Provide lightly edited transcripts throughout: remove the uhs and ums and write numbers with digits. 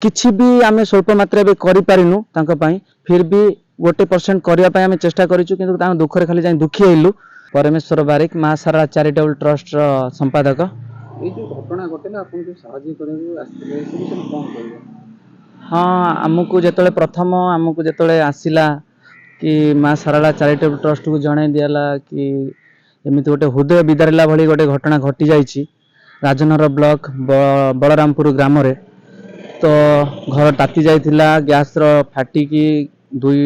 किछि भी आमे स्वल्प मात्रा बे करि पारिनु तांको पई फिर भी 1% करिया पई आमे चेष्टा करिछु किंतु तां दुखरे खाली जाई दुखी हेलु। परमेश्वर बारिक मां सारा चैरिटेबल ट्रस्ट रो संपादक। ये जो घटना घटेला आपन जो साहाय्य करबो आस्ते से विषय कोन कहबो? हाँ आमको जेतले प्रथम आमको जेतले आसिला कि मां साराला चैरिटेबल ट्रस्ट को जणाई दियाला कि एमिति गोटे हृदय विदारिला भली गोटे घटना घटी जाइछि राजनगर ब्लॉक बलरामपुर ग्राम रे। तो घर ताती जाइथिला गैस रो फाटिकी दुई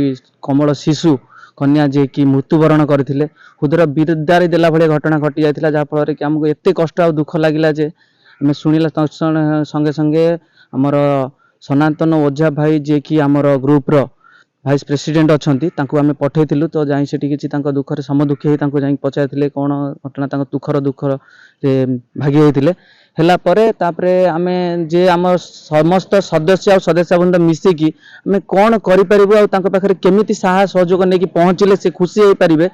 कमल शिशु कन्या जे कि मृत्युवरण करथिले हृदय विदारी देला भली घटना घटी जाइथिला जा फल कि हमको एते कष्ट आ दुख लागिला जे हमें शुणिला संगे संगे हमर सनातन ओझा भाई जे कि हमर ग्रुप रो भाइस प्रेसिडेंट अछंती तांको आमे पठेइथिलु। तो जाई सेठी किछि तांको दुखरे सम दुखी हे तांको जाई पचाइथिले कोन घटना तांको दुख रे भागी होइथिले हेला परे तापरे आमे जे हमर समस्त सदस्य आ सदस्य बंद मिसी की आमे कोन करि परिबो आ तांको पाखरे केमिति साहा सहयोग नै कि पहुँचिले से खुशी हे परिबे।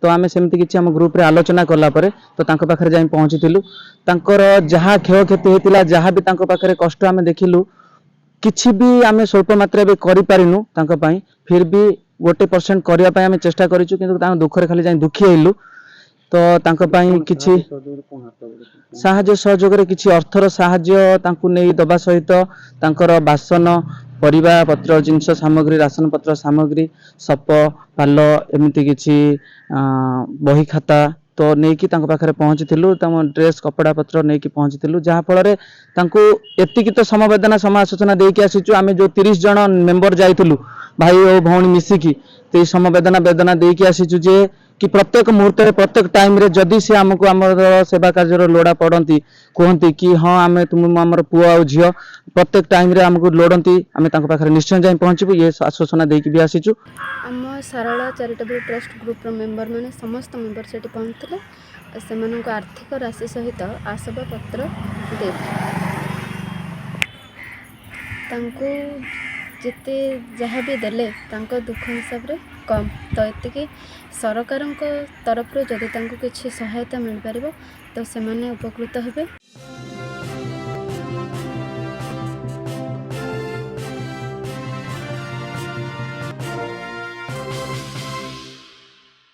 तो आमे सेमति किछि हम ग्रुप रे आलोचना करला परे तो तांको पाखरे जाई पहुँचिथिलु तांकर जहा क्षय क्षति हेतिला जहा भी तांको पाखरे कष्ट आमे देखिलु किछि भी आमे स्वल्प मात्रा बे करि पारिनु तांको पई फिर भी 1% करिया पई आमे चेष्टा करिछु किंतु तां दुखरे खाली जाई दुखी हेलु। तो तांको पई किछि साहाय्य सहयोग रे किछि अर्थर साहाय्य तांको नै दबा सहित तांकर बासन परिबा पत्र जिंस सामग्री राशन पत्र सामग्री सप पाल एमिति किछि बही खाता तो नेकी तांको पाखरे पहुँचिथिलु तम ड्रेस कपड़ा पत्र नेकी पहुँचिथिलु जहा फल रे तांको एतिकी तो समवेदना समासूचना देकी आसीचु आमे जो 30 जण मेंबर जाइथिलु भाई ओ भौणी मिसिकी ते समवेदना वेदना देकी आसीचु जे कि प्रत्येक मुहूर्त रे प्रत्येक टाइम रे जदी से हमको हमर सेवा कार्य रो लोडा पड़ंती कहंती कि हां आमे तुम हमर पुआ आ झियो प्रत्येक टाइम रे हमको लोडंती आमे तांको पाखरे निश्चय जाई पहुँचबु ये आश्वासन देकी भी आसीचु। आम सारला चैरिटेबल ट्रस्ट ग्रुप रो मेंबर माने समस्त मेंबर सेठी पहुंचले सेमाननको आर्थिक राशि सहित आसब पत्र दे तांको जिते जहाँ भी देले तांको दुख हिसाब रे कम तो एतिकी सरकार तरफ जदि तांको किछि सहायता मिल पारिबो तो सेमाने उपकृत हेबे